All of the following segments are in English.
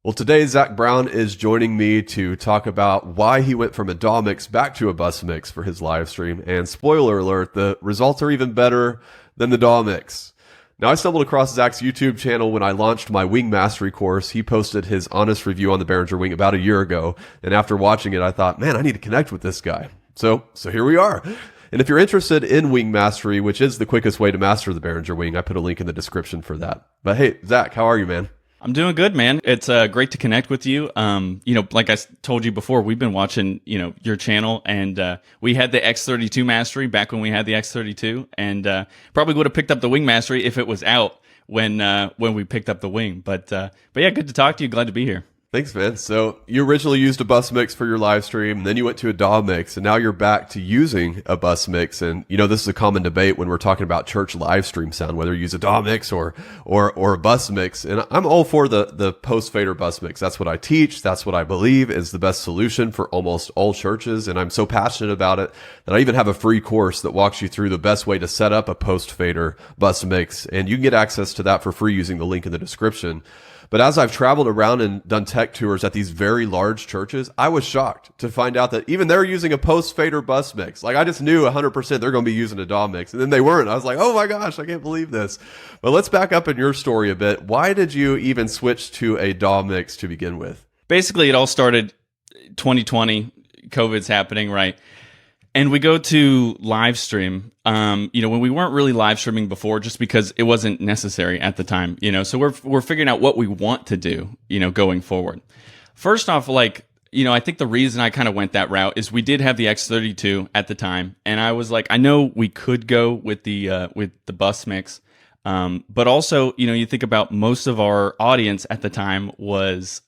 Well, today Zach Brown is joining me to talk about why he went from a DAW mix back to a bus mix for his live stream. And spoiler alert, the results are even better than the DAW mix. Now, I stumbled across Zach's YouTube channel when I launched my Wing Mastery course. He posted his honest review on the Behringer Wing about a year ago. And after watching it, I thought, man, I need to connect with this guy. So here we are. And if you're interested in Wing Mastery, which is the quickest way to master the Behringer Wing, I put a link in the description for that. But hey, Zach, how are you, man? I'm doing good, man. It's great to connect with you. Like I told you before, we've been watching, your channel, and we had the X32 Mastery back when we had the X32, and probably would have picked up the Wing Mastery if it was out when we picked up the Wing. But yeah, good to talk to you. Glad to be here. Thanks, man. So you originally used a bus mix for your live stream, then you went to a DAW mix, and now you're back to using a bus mix. And this is a common debate when we're talking about church live stream sound, whether you use a DAW mix or a bus mix. And I'm all for the post fader bus mix. That's what I teach. That's what I believe is the best solution for almost all churches. And I'm so passionate about it that I even have a free course that walks you through the best way to set up a post fader bus mix. And you can get access to that for free using the link in the description. But as I've traveled around and done tech tours at these very large churches, I was shocked to find out that even they're using a post-fader bus mix. Like, I just knew 100% they're going to be using a DAW mix, and then they weren't. I was like, oh my gosh, I can't believe this. But let's back up in your story a bit. Why did you even switch to a DAW mix to begin with? Basically, it all started 2020. COVID's happening, right? And we go to live stream, when we weren't really live streaming before, just because it wasn't necessary at the time, so we're figuring out what we want to do, going forward. First off, I think the reason I kind of went that route is we did have the X32 at the time. And I was like, I know we could go with the bus mix. But also, you think about most of our audience at the time was,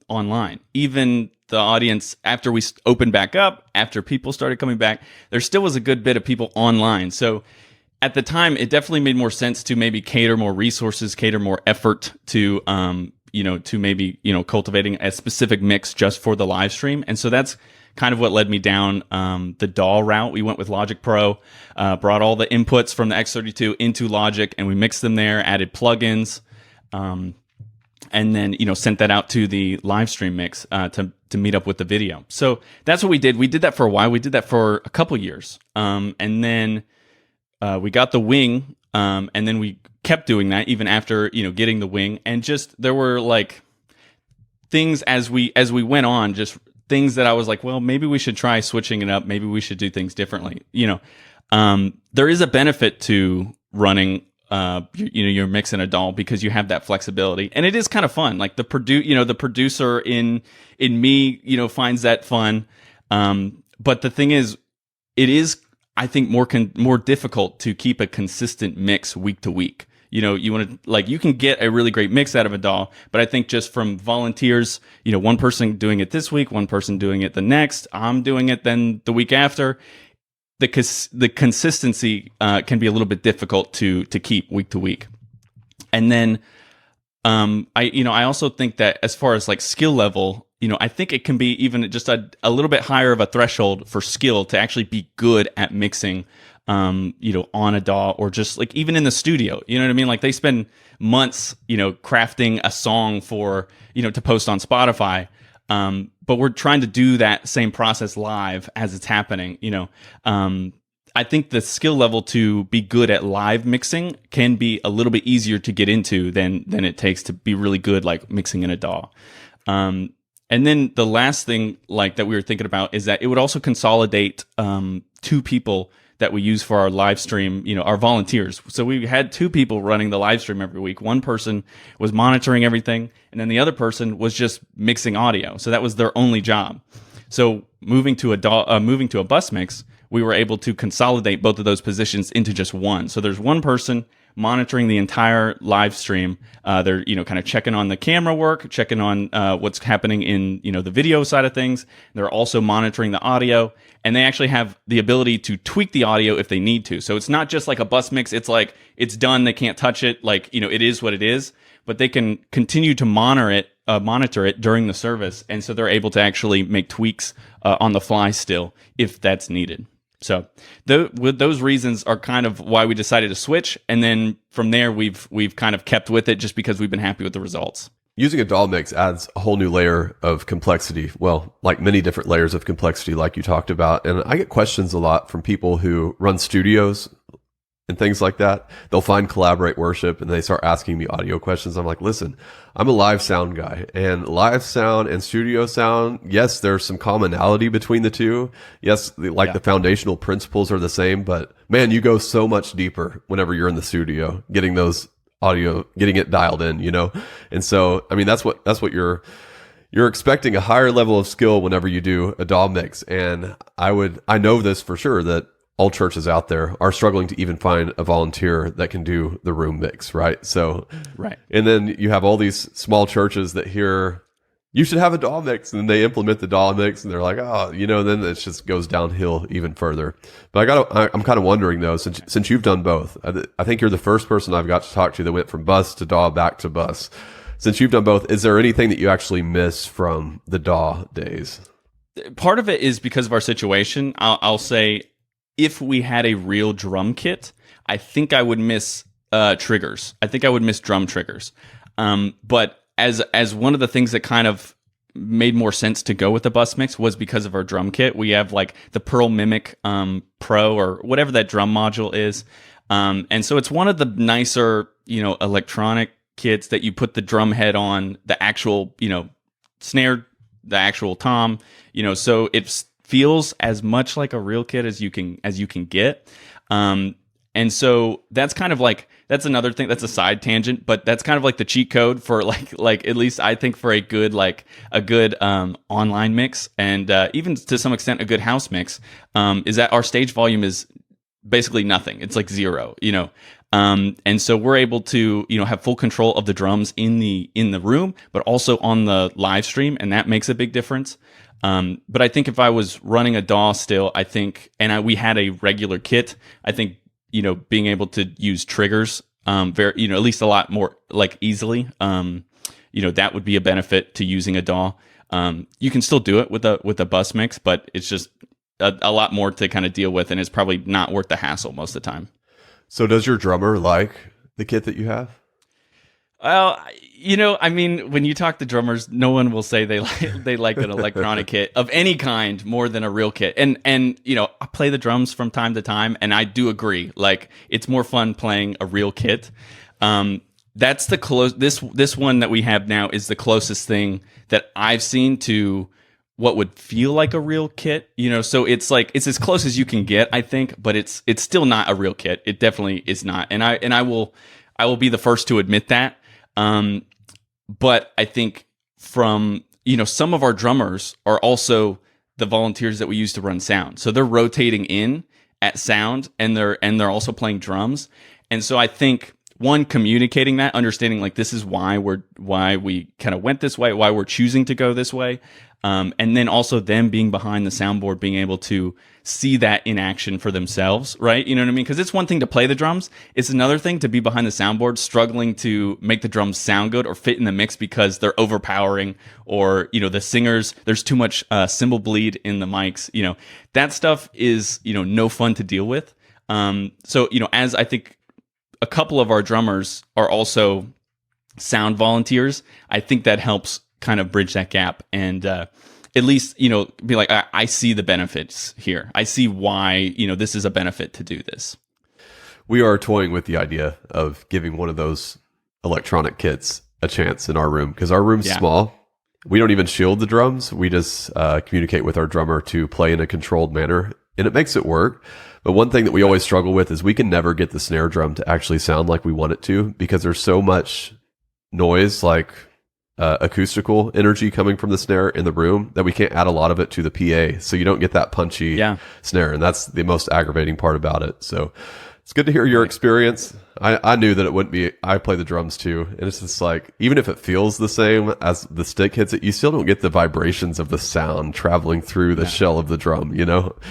online. Even the audience, after we opened back up, after people started coming back, there still was a good bit of people online. So at the time, it definitely made more sense to maybe cater more resources, cater more effort to, to maybe, cultivating a specific mix just for the live stream. And so that's kind of what led me down the DAW route. We went with Logic Pro, brought all the inputs from the X32 into Logic, and we mixed them there, added plugins, and then sent that out to the live stream mix to meet up with the video. So that's what we did. We did that for a while. We did that for a couple years, and then we got the Wing, and then we kept doing that even after getting the Wing. And just there were things as we went on, just things that I was like, well, maybe we should try switching it up. Maybe we should do things differently. There is a benefit to running you're mixing a DAW because you have that flexibility, and it is kind of fun. Like the producer in me, finds that fun. But the thing is, it is, I think, more difficult to keep a consistent mix week to week. You want to, you can get a really great mix out of a DAW, but I think just from volunteers, one person doing it this week, one person doing it the next, I'm doing it then the week after. The consistency can be a little bit difficult to keep week to week. And then I also think that as far as skill level, I think it can be even just a little bit higher of a threshold for skill to actually be good at mixing on a DAW, or just even in the studio. You know what I mean? They spend months crafting a song for to post on Spotify. But we're trying to do that same process live as it's happening. I think the skill level to be good at live mixing can be a little bit easier to get into than it takes to be really good mixing in a DAW. And then the last thing that we were thinking about is that it would also consolidate two people that we use for our live stream, our volunteers. So we had two people running the live stream every week. One person was monitoring everything, and then the other person was just mixing audio. So that was their only job. So moving to a bus mix, we were able to consolidate both of those positions into just one. So there's one person monitoring the entire live stream. They're kind of checking on the camera work, checking on what's happening in the video side of things. They're also monitoring the audio, and they actually have the ability to tweak the audio if they need to. So it's not just like a bus mix. It's it's done. They can't touch it. It is what it is. But they can continue to monitor it during the service, and so they're able to actually make tweaks on the fly still if that's needed. So those reasons are kind of why we decided to switch, and then from there we've kind of kept with it just because we've been happy with the results. using a DAW mix adds a whole new layer of complexity. Well, like many different layers of complexity, like you talked about. And I get questions a lot from people who run studios and things like that. They'll find Collaborate Worship and they start asking me audio questions. I'm like, listen, I'm a live sound guy, and live sound and studio sound, yes, there's some commonality between the two. Yes, the foundational principles are the same, but man, you go so much deeper whenever you're in the studio, getting those audio, getting it dialed in, you know? And so, I mean, that's what you're expecting, a higher level of skill whenever you do a DAW mix. And I know this for sure, that all churches out there are struggling to even find a volunteer that can do the room mix, right? So, right. And then you have all these small churches that hear, you should have a DAW mix, and then they implement the DAW mix, and they're like, oh, you know, then it just goes downhill even further. But I'm kind of wondering though, since you've done both, I think you're the first person I've got to talk to that went from bus to DAW back to bus. Since you've done both, is there anything that you actually miss from the DAW days? Part of it is because of our situation. I'll say, if we had a real drum kit, I think I would miss triggers. I think I would miss drum triggers. But as one of the things that kind of made more sense to go with the bus mix was because of our drum kit. We have like the Pearl Mimic Pro, or whatever that drum module is. And so it's one of the nicer, electronic kits that you put the drum head on, the actual, snare, the actual tom, so it feels as much like a real kit as you can get. And so that's kind of like, that's another thing, that's a side tangent, but that's kind of like the cheat code for like at least I think for a good online mix, and even to some extent a good house mix, is that our stage volume is basically nothing. It's like zero, and so we're able to, have full control of the drums in the room, but also on the live stream, and that makes a big difference. But I think if I was running a DAW still, I think, we had a regular kit, I think, being able to use triggers, at least a lot more like easily, that would be a benefit to using a DAW. You can still do it with a bus mix, but it's just a lot more to kind of deal with, and it's probably not worth the hassle most of the time. So does your drummer like the kit that you have? Well, when you talk to drummers, no one will say they like an electronic kit of any kind more than a real kit. And I play the drums from time to time, and I do agree. Like, it's more fun playing a real kit. That's the close. This one that we have now is the closest thing that I've seen to what would feel like a real kit. So it's as close as you can get, I think, but it's still not a real kit. It definitely is not. And I will be the first to admit that. But I think from, some of our drummers are also the volunteers that we use to run sound. So they're rotating in at sound, and they're also playing drums. And so I think, one, communicating that, understanding like this is why we kind of went this way, why we're choosing to go this way. And then also them being behind the soundboard, being able to see that in action for themselves, right? You know what I mean? Because it's one thing to play the drums. It's another thing to be behind the soundboard, struggling to make the drums sound good or fit in the mix because they're overpowering, or, the singers, there's too much cymbal bleed in the mics. That stuff is, no fun to deal with. So, as I think a couple of our drummers are also sound volunteers, I think that helps kind of bridge that gap, and at least be like, I see the benefits here. I see why this is a benefit to do this. We are toying with the idea of giving one of those electronic kits a chance in our room, because our room's small. We don't even shield the drums. We just communicate with our drummer to play in a controlled manner, and it makes it work. But one thing that we always struggle with is we can never get the snare drum to actually sound like we want it to, because there's so much noise, like acoustical energy coming from the snare in the room, that we can't add a lot of it to the PA, so you don't get that punchy snare, and that's the most aggravating part about it. So it's good to hear your experience. I knew that it wouldn't be. I play the drums too, and it's just like, even if it feels the same as the stick hits it, you still don't get the vibrations of the sound traveling through the shell of the drum, Yep.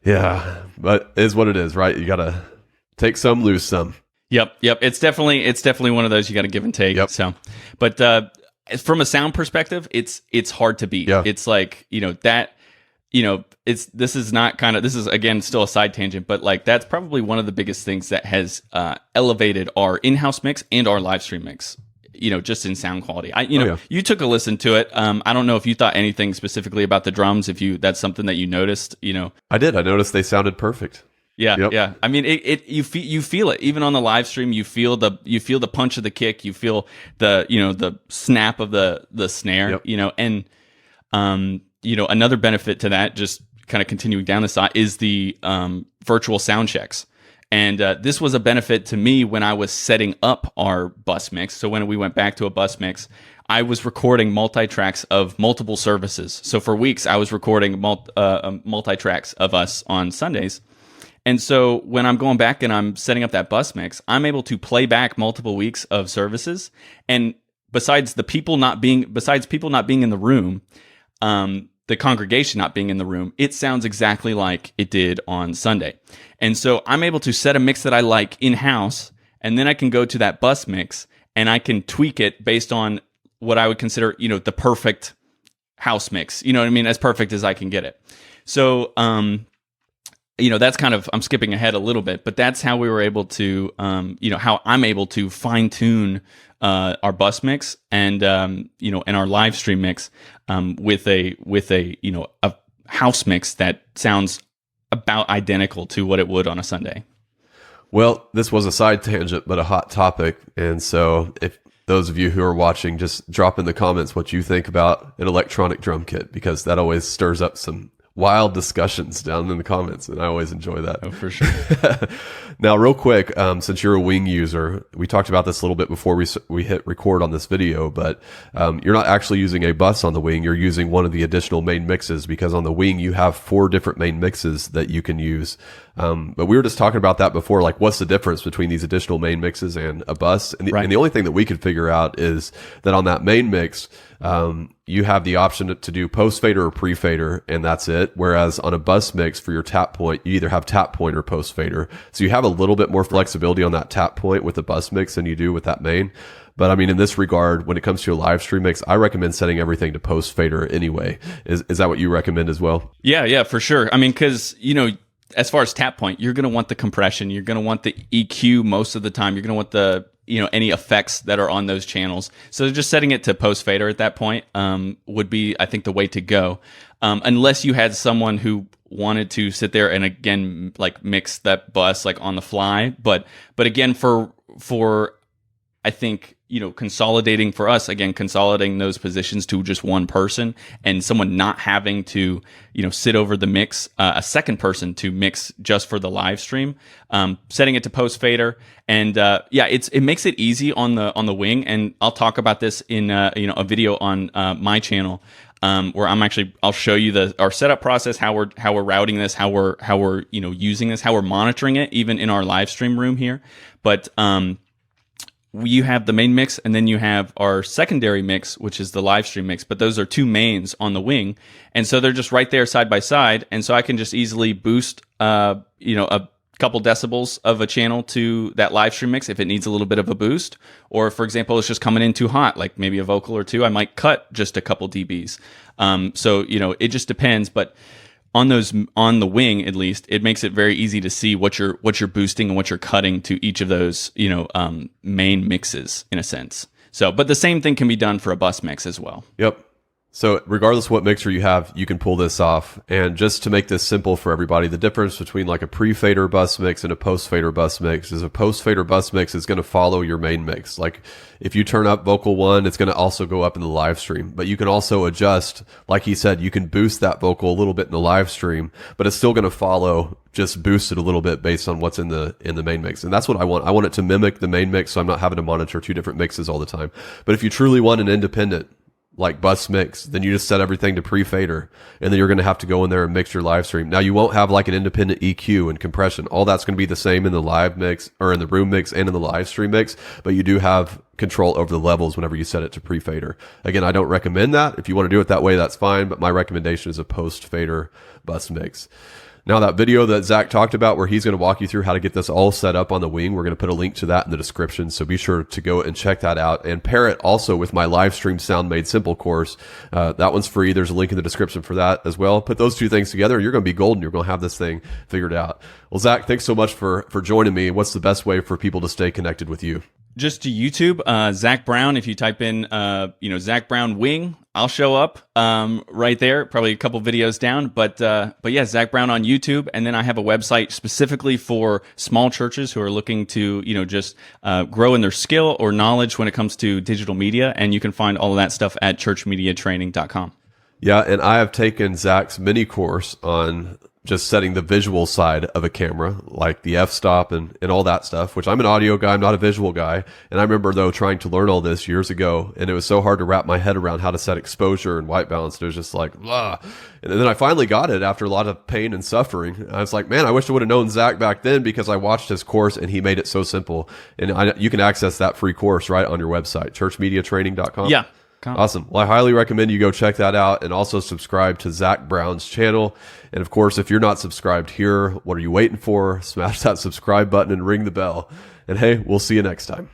Yeah, but it is what it is, right? You gotta take some, lose some. Yep. It's definitely one of those you got to give and take. Yep. So, but from a sound perspective, it's hard to beat. Yeah. It's like, this is again still a side tangent, but like that's probably one of the biggest things that has elevated our in-house mix and our live stream mix. just in sound quality. Yeah. You took a listen to it. I don't know if you thought anything specifically about the drums, that's something that you noticed, I did. I noticed they sounded perfect. Yeah, Yep. yeah. I mean, you feel it even on the live stream. You feel the punch of the kick. You feel the snap of the snare. Yep. And another benefit to that, just kind of continuing down the side, is the virtual sound checks. And this was a benefit to me when I was setting up our bus mix. So when we went back to a bus mix, I was recording multi-tracks of multiple services. So for weeks, I was recording multi-tracks of us on Sundays. And so when I'm going back and I'm setting up that bus mix, I'm able to play back multiple weeks of services. And besides people not being in the room, the congregation not being in the room, it sounds exactly like it did on Sunday. And so I'm able to set a mix that I like in-house, and then I can go to that bus mix and I can tweak it based on what I would consider, the perfect house mix. You know what I mean? As perfect as I can get it. So, that's kind of, I'm skipping ahead a little bit, but that's how we were able to, how I'm able to fine tune our bus mix and and our live stream mix with a house mix that sounds about identical to what it would on a Sunday. Well, this was a side tangent, but a hot topic. And so if those of you who are watching, just drop in the comments what you think about an electronic drum kit, because that always stirs up some wild discussions down in the comments, and I always enjoy that. Oh, for sure. Now, real quick, since you're a wing user, we talked about this a little bit before we hit record on this video, but you're not actually using a bus on the wing. You're using one of the additional main mixes, because on the wing you have 4 different main mixes that you can use. But we were just talking about that before, like what's the difference between these additional main mixes and a bus? And the only thing that we could figure out is that on that main mix, you have the option to do post fader or pre fader, and that's it. Whereas on a bus mix for your tap point, you either have tap point or post fader. So you have a little bit more flexibility on that tap point with the bus mix than you do with that main. But I mean, in this regard, when it comes to a live stream mix, I recommend setting everything to post fader anyway. Is that what you recommend as well? Yeah, for sure. I mean, because, as far as tap point, you're going to want the compression. You're going to want the EQ most of the time. You're going to want the, any effects that are on those channels. So just setting it to post fader at that point would be, I think, the way to go. Unless you had someone who wanted to sit there and, again, like mix that bus like on the fly. But again, for I think, consolidating for us, again, consolidating those positions to just one person and someone not having to, sit over the mix, a second person to mix just for the live stream, setting it to post fader. And, it makes it easy on the wing. And I'll talk about this in, a video on, my channel, where I'll show you our setup process, how we're routing this, how we're, using this, how we're monitoring it, even in our live stream room here. But, you have the main mix, and then you have our secondary mix, which is the live stream mix. But those are 2 mains on the wing, and so they're just right there side by side. And so I can just easily boost, a couple decibels of a channel to that live stream mix if it needs a little bit of a boost, or for example, it's just coming in too hot, like maybe a vocal or 2. I might cut just a couple dBs. So it just depends, but on the wing, at least, it makes it very easy to see what you're boosting and what you're cutting to each of those, main mixes in a sense. So, but the same thing can be done for a bus mix as well. Yep. So regardless of what mixer you have, you can pull this off. And just to make this simple for everybody, the difference between like a pre-fader bus mix and a post-fader bus mix is a post-fader bus mix is going to follow your main mix. Like if you turn up vocal 1, it's going to also go up in the live stream. But you can also adjust, like he said, you can boost that vocal a little bit in the live stream, but it's still going to follow, just boost it a little bit based on what's in the main mix. And that's what I want. I want it to mimic the main mix, so I'm not having to monitor 2 different mixes all the time. But if you truly want an independent like bus mix, then you just set everything to pre-fader, and then you're going to have to go in there and mix your live stream. Now you won't have like an independent EQ and compression. All that's going to be the same in the live mix or in the room mix and in the live stream mix, but you do have control over the levels whenever you set it to pre-fader. Again, I don't recommend that. If you want to do it that way, that's fine, but my recommendation is a post-fader bus mix. Now that video that Zach talked about where he's going to walk you through how to get this all set up on the wing, we're going to put a link to that in the description. So be sure to go and check that out and pair it also with my live stream Sound Made Simple course. That one's free. There's a link in the description for that as well. Put those 2 things together and you're going to be golden. You're going to have this thing figured out. Well, Zach, thanks so much for joining me. What's the best way for people to stay connected with you? Just to YouTube, Zach Brown. If you type in, Zach Brown wing, I'll show up right there. Probably a couple videos down, but yeah, Zach Brown on YouTube. And then I have a website specifically for small churches who are looking to just grow in their skill or knowledge when it comes to digital media. And you can find all of that stuff at churchmediatraining.com. Yeah, and I have taken Zach's mini course on just setting the visual side of a camera, like the f-stop and all that stuff, which I'm an audio guy, I'm not a visual guy. And I remember, though, trying to learn all this years ago, and it was so hard to wrap my head around how to set exposure and white balance. It was just like, blah. And then I finally got it after a lot of pain and suffering. I was like, man, I wish I would have known Zach back then, because I watched his course and he made it so simple. And you can access that free course right on your website, churchmediatraining.com. Yeah. Awesome. Well, I highly recommend you go check that out, and also subscribe to Zach Brown's channel. And of course, if you're not subscribed here, what are you waiting for? Smash that subscribe button and ring the bell. And hey, we'll see you next time.